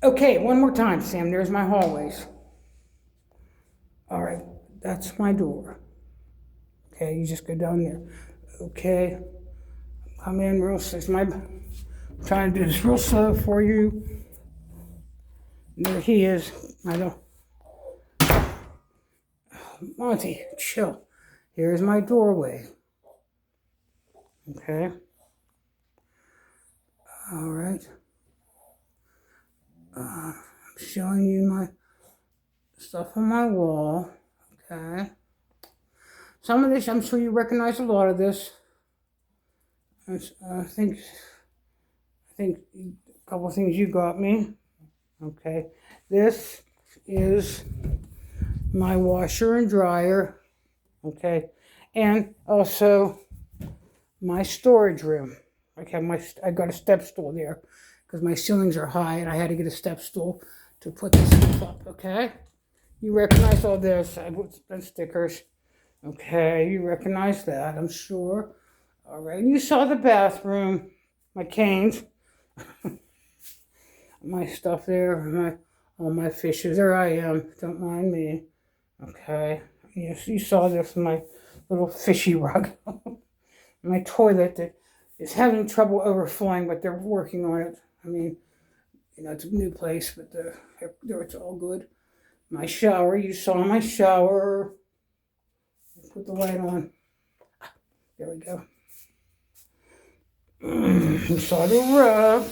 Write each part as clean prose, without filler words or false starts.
Okay, one more time, Sam. There's my hallways. All right, that's my door. Okay, you just go down there. Okay, come in real slow. Trying to do this real slow for you. There he is. I don't. Monty, chill. Here's my doorway. Okay. All right. I'm showing you my stuff on my wall. Okay. Some of this, I'm sure you recognize a lot of this. I think a couple of things you got me. Okay. This is my washer and dryer. Okay. And also my storage room. I got a step stool there because my ceilings are high and I had to get a step stool to put this stuff up. Okay. You recognize all this. I put stickers. Okay, you recognize that, I'm sure. All right, you saw the bathroom, my canes, my stuff there, all my fishes. There I am. Don't mind me. Okay. Yes, you saw this, my little fishy rug. My toilet that is having trouble overflowing, but they're working on it. I mean, it's a new place, but it's all good. My shower, you saw my shower. Put the light on. There we go. You saw the rug.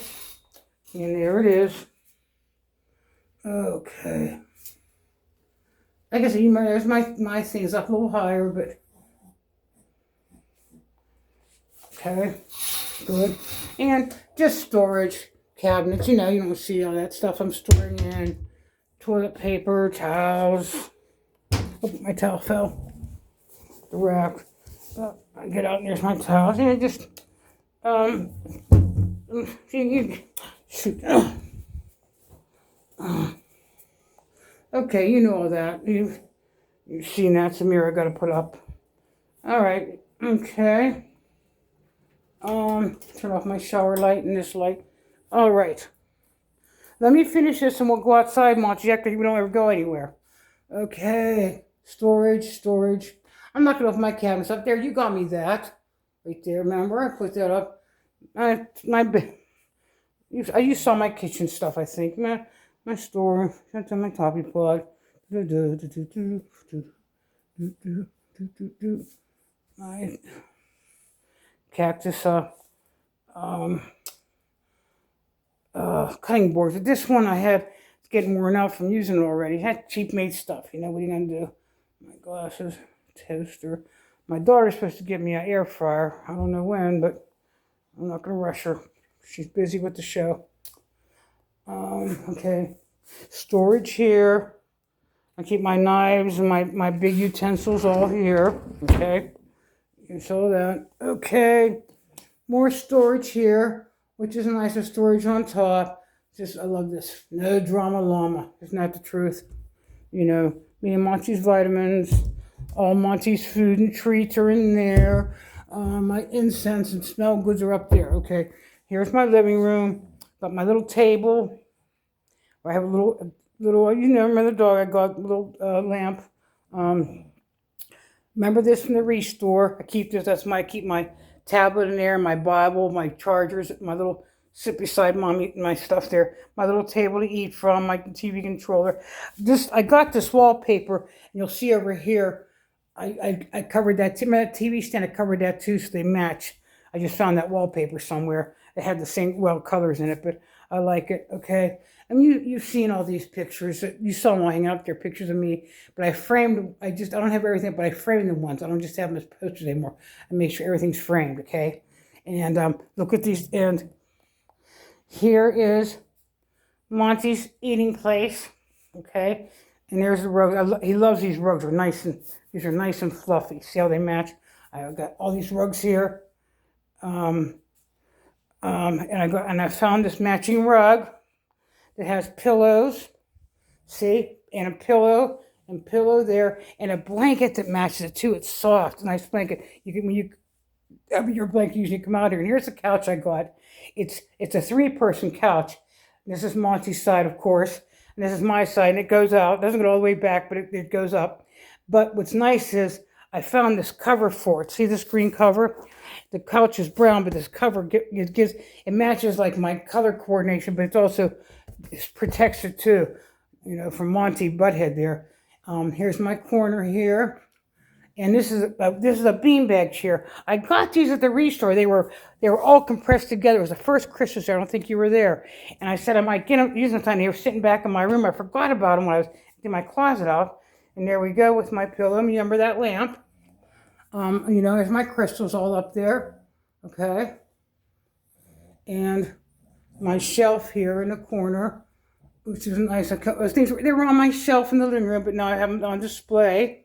And there it is. Okay. I guess there's my things up a little higher, but okay. Good. And just storage cabinets. You don't see all that stuff I'm storing in. Toilet paper, towels. Oh, my towel fell. The rack. I get out and there's my towels. And just, shoot. Okay, you know all that. You've seen that. It's a mirror I got to put up. All right. Okay. Turn off my shower light and this light. All right. Let me finish this and we'll go outside, Monty, after we don't ever go anywhere. Okay. Storage. I'm not going to open my cabinets up there. You got me that. Right there, remember? I put that up. You saw my kitchen stuff, I think. My store. That's my toppy plug. My cactus cutting boards. This one I had, it's getting worn out from using it already. It had cheap made stuff. What are you going to do? My glasses. Toaster. My daughter's supposed to get me an air fryer. I don't know when, but I'm not going to rush her. She's busy with the show. Okay. Storage here. I keep my knives and my big utensils all here. Okay. You saw that. Okay. More storage here, which is nicer storage on top. I love this. No drama llama. Isn't that the truth? Me and Monty's vitamins. All Monty's food and treats are in there. My incense and smell goods are up there. Okay, here's my living room. Got my little table. I have a little. Remember the dog? I got a little lamp. Remember this from the Restore? I keep this. I keep my tablet in there, my Bible, my chargers, my little sit beside mommy, my stuff there. My little table to eat from, my TV controller. I got this wallpaper, and you'll see over here. I covered that TV stand. I covered that too, so they match. I just found that wallpaper somewhere. It had the same colors in it, but I like it. Okay, and you've seen all these pictures. You saw them all hanging up there, pictures of me. But I framed. I don't have everything, but I framed them once. I don't just have them as posters anymore. I make sure everything's framed. Okay, and look at these. And here is Monty's eating place. Okay. And there's the rugs. He loves these rugs. These are nice and fluffy. See how they match? I got all these rugs here. And I found this matching rug that has pillows. See? And a pillow there, and a blanket that matches it too. It's soft, nice blanket. Your blanket usually come out here. And here's the couch I got. It's a 3-person couch. This is Monty's side, of course. And this is my side, and it goes out. It doesn't go all the way back, but it goes up. But what's nice is I found this cover for it. See this green cover? The couch is brown, but this cover it matches like my color coordination, but it protects it too, from Monty Butthead there. Here's my corner here. And this is a beanbag chair. I got these at the restore. They were all compressed together. It was the first Christmas. I don't think you were there. And I said I might get them, use them time. They were sitting back in my room. I forgot about them when I was getting my closet out. And there we go with my pillow. Remember that lamp? There's my crystals all up there. Okay. And my shelf here in the corner, which is nice. Those things they were on my shelf in the living room, but now I have them on display.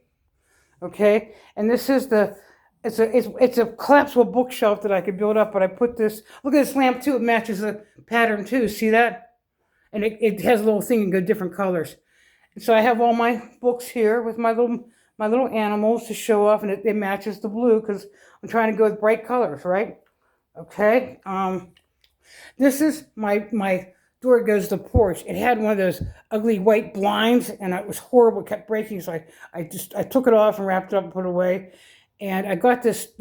Okay, and this is it's a collapsible bookshelf that I could build up, but I put this, look at this lamp too, it matches the pattern too, see that? And it has a little thing in good different colors. And so I have all my books here with my little animals to show off, and it matches the blue because I'm trying to go with bright colors, right? Okay, this is my door goes to the porch. It had one of those ugly white blinds, and it was horrible. It kept breaking, so I took it off and wrapped it up and put it away. And I got this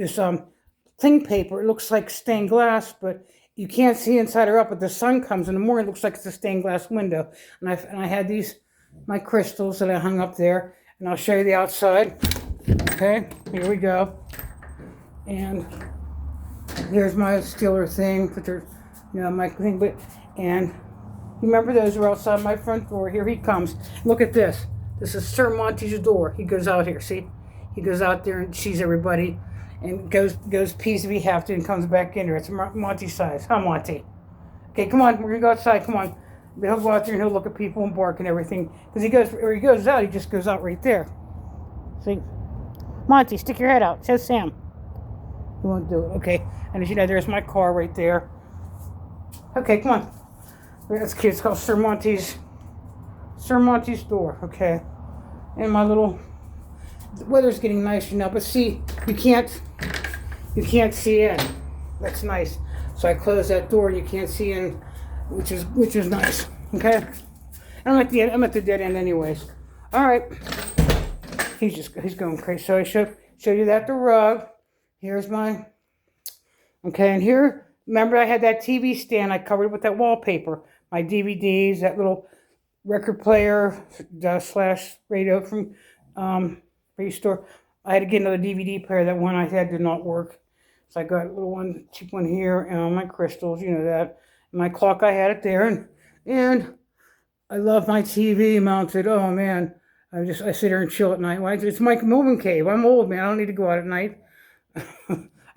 cling paper. It looks like stained glass, but you can't see inside or out. But the sun comes in the morning, it looks like it's a stained glass window. And I had my crystals that I hung up there, and I'll show you the outside. Okay, here we go. And here's my Steeler thing, my thing, and remember those are outside my front door. Here he comes. Look at this. This is Sir Monty's door. He goes out here, see? He goes out there and sees everybody and goes pees if he have to and comes back in there. It's Monty's size. Huh, Monty? Okay, come on. We're going to go outside. Come on. He'll go out there and he'll look at people and bark and everything. Because where he goes out, he just goes out right there. See? Monty, stick your head out. Says Sam. He won't do it. Okay. And as you know, there's my car right there. Okay, come on. That's cute. It's called Sir Monty's door. Okay. And the weather's getting nicer now, but see, you can't see in. That's nice. So I close that door and you can't see in, which is nice. Okay. And I'm at the dead end anyways. All right. He's going crazy. So I show you that the rug. Here's my. Okay, and here, remember I had that TV stand. I covered it with that wallpaper. My DVDs, that little record player / radio from Restore. I had to get another DVD player. That one I had did not work. So I got a little cheap one here, and my crystals, that. And my clock, I had it there. And I love my TV mounted. Oh, man. I sit here and chill at night. It's my moving cave. I'm old, man. I don't need to go out at night.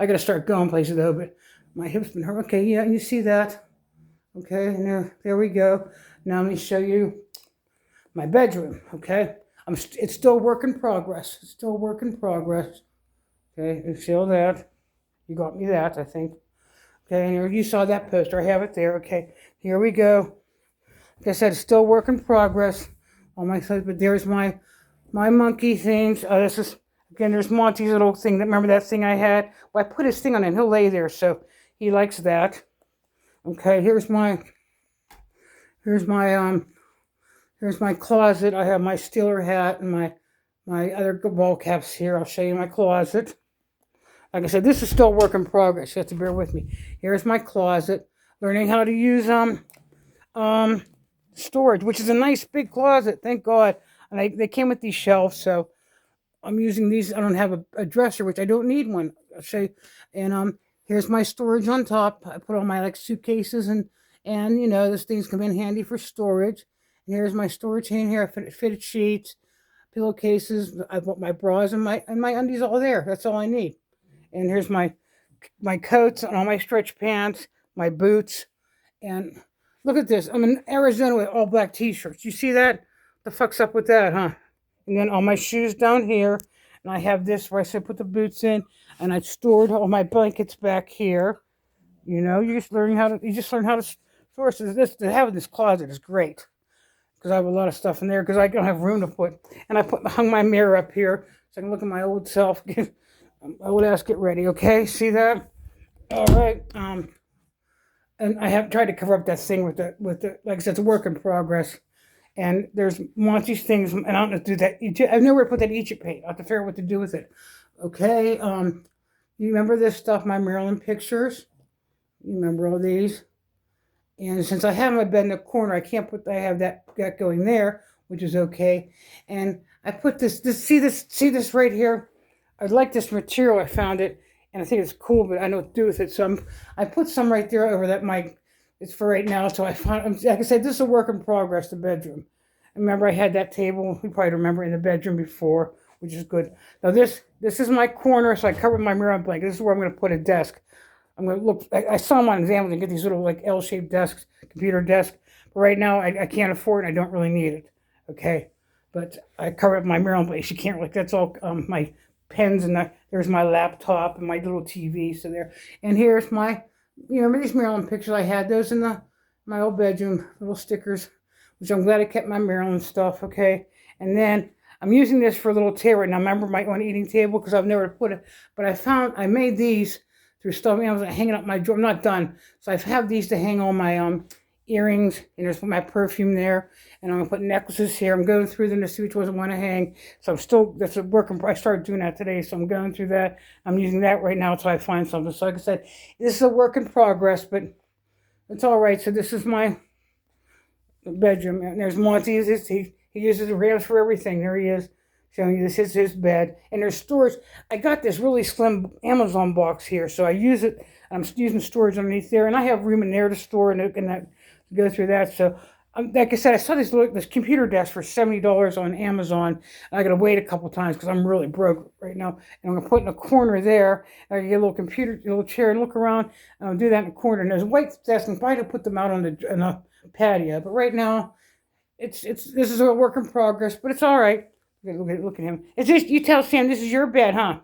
I got to start going places, though, but my hip's been hurt. Okay, yeah, you see that. Okay, and there we go. Now let me show you my bedroom, okay? It's still a work in progress. It's still a work in progress. Okay, you feel that. You got me that, I think. Okay, and here you saw that poster. I have it there. Okay, here we go. Like I said, it's still a work in progress. But there's my monkey things. Again, there's Monty's little thing. Remember that thing I had? Well, I put his thing on it, and he'll lay there, so he likes that. Okay, here's my closet. I have my Steeler hat and my other ball caps here. I'll show you my closet. Like I said, this is still a work in progress. You have to bear with me. Here's my closet. Learning how to use storage, which is a nice big closet. Thank God. And they came with these shelves, so I'm using these. I don't have a dresser, which I don't need one. I'll show you. And here's my storage on top. I put all my suitcases and those things come in handy for storage. And here's my storage in here. Fitted sheets, pillowcases. I put my bras and my undies all there. That's all I need. And here's my coats and all my stretch pants, my boots. And look at this. I'm in Arizona with all black t-shirts. You see that? The fuck's up with that, huh? And then all my shoes down here. And I have this where I said put the boots in. And I stored all my blankets back here. You just learn how to store. So having this closet is great. Because I have a lot of stuff in there because I don't have room to put. And I hung my mirror up here so I can look at my old self. Old ass get ready, okay? See that? All right. and I have tried to cover up that thing with the like I said, it's a work in progress. And there's Monty's things, and I don't know to do that. I've nowhere to put that Egypt paint. I have to figure out what to do with it. Okay, you remember this stuff, my Maryland pictures? You remember all these? And since I have my bed in the corner, I can't put, I have that going there, which is okay. And I put see this right here? I like this material, I found it, and I think it's cool, but I don't know what to do with it. So I put some right there over that it's for right now. So I found, like I said, this is a work in progress, the bedroom. Remember I had that table, you probably remember, in the bedroom before, which is good. Now this is my corner, so I covered my mirror blanket. This is where I'm going to put a desk. I'm going to look, I saw them on Amazon and get these little like L-shaped desks, computer desk. But right now I can't afford it. I don't really need it. Okay. But I cover up my mirror blanket. You can't, like, that's all my pens, and there's my laptop and my little TV. So there. And here's my, you remember these Maryland pictures I had? Those in my old bedroom, little stickers, which I'm glad I kept my Maryland stuff. Okay. And then I'm using this for a little table right now. Remember my own eating table, because I've never put it. But I made these through stuff. I was hanging up my drawer. I'm not done. So I have these to hang all my earrings, and there's my perfume there. And I'm going to put necklaces here. I'm going through them to see which ones I want to hang. So that's a work in progress. I started doing that today, so I'm going through that. I'm using that right now until I find something. So like I said, this is a work in progress, but it's all right. So this is my bedroom. And there's Monty. He uses the ramps for everything. There he is, showing you this is his bed. And there's storage. I got this really slim Amazon box here, so I use it. I'm using storage underneath there, and I have room in there to store and that, go through that. So like I said, I saw this computer desk for $70 on Amazon. I got to wait a couple times because I'm really broke right now. And I'm going to put in a corner there. I can get a little chair and look around. And I'll do that in the corner. And there's white desks, and if I had to put them out on the patio. But right now, this is a work in progress, but it's all right. Look at him. It's just, you tell Sam this is your bed, huh?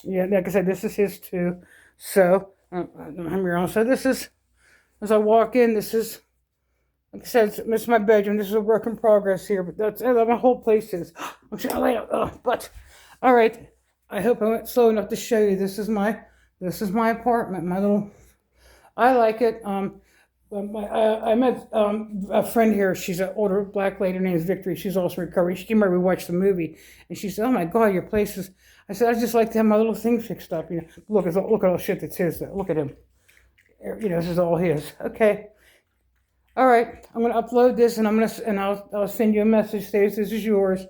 Yeah, like I said, this is his too. So, so this is, as I walk in, this is, like I said, this is my bedroom. This is a work in progress here, but that's my whole place is. I'm trying to lay out, but all right. I hope I went slow enough to show you. This is my apartment. My little, I like it. I met a friend here. She's an older black lady. Her name is Victory. She's also recovery. She came over. We watched the movie, and she said, "Oh my God, your place is." I said, "I just like to have my little thing fixed up." You know, look at all the shit that's his. Look at him. You know, this is all his. Okay. All right. I'm gonna upload this, and I'll send you a message. Say this is yours.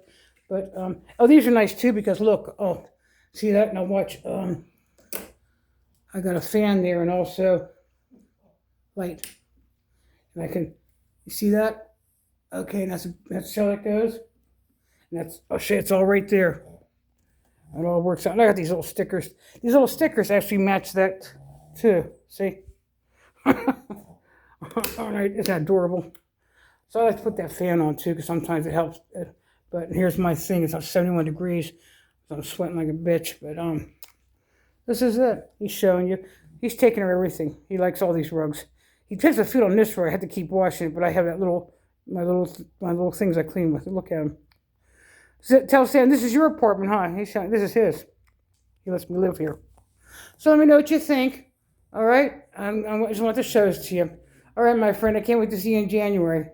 But oh, these are nice too, because look. Oh, see that? Now watch. I got a fan there, and also light. And I can, you see that? Okay, and that's how it goes. And that's, oh shit, it's all right there. It all works out. And I got these little stickers. These little stickers actually match that too. See? All right, isn't that adorable? So I like to put that fan on too, because sometimes it helps. But here's my thing. It's 71 degrees. So I'm sweating like a bitch. But this is it. He's showing you. He's taking her everything. He likes all these rugs. He tends to food on this rug. I had to keep washing it, but I have my little things I clean with. Look at him. Tell Sam this is your apartment, huh? He's saying this is his. He lets me live here. So let me know what you think. All right. I just want to show this to you. All right, my friend. I can't wait to see you in January.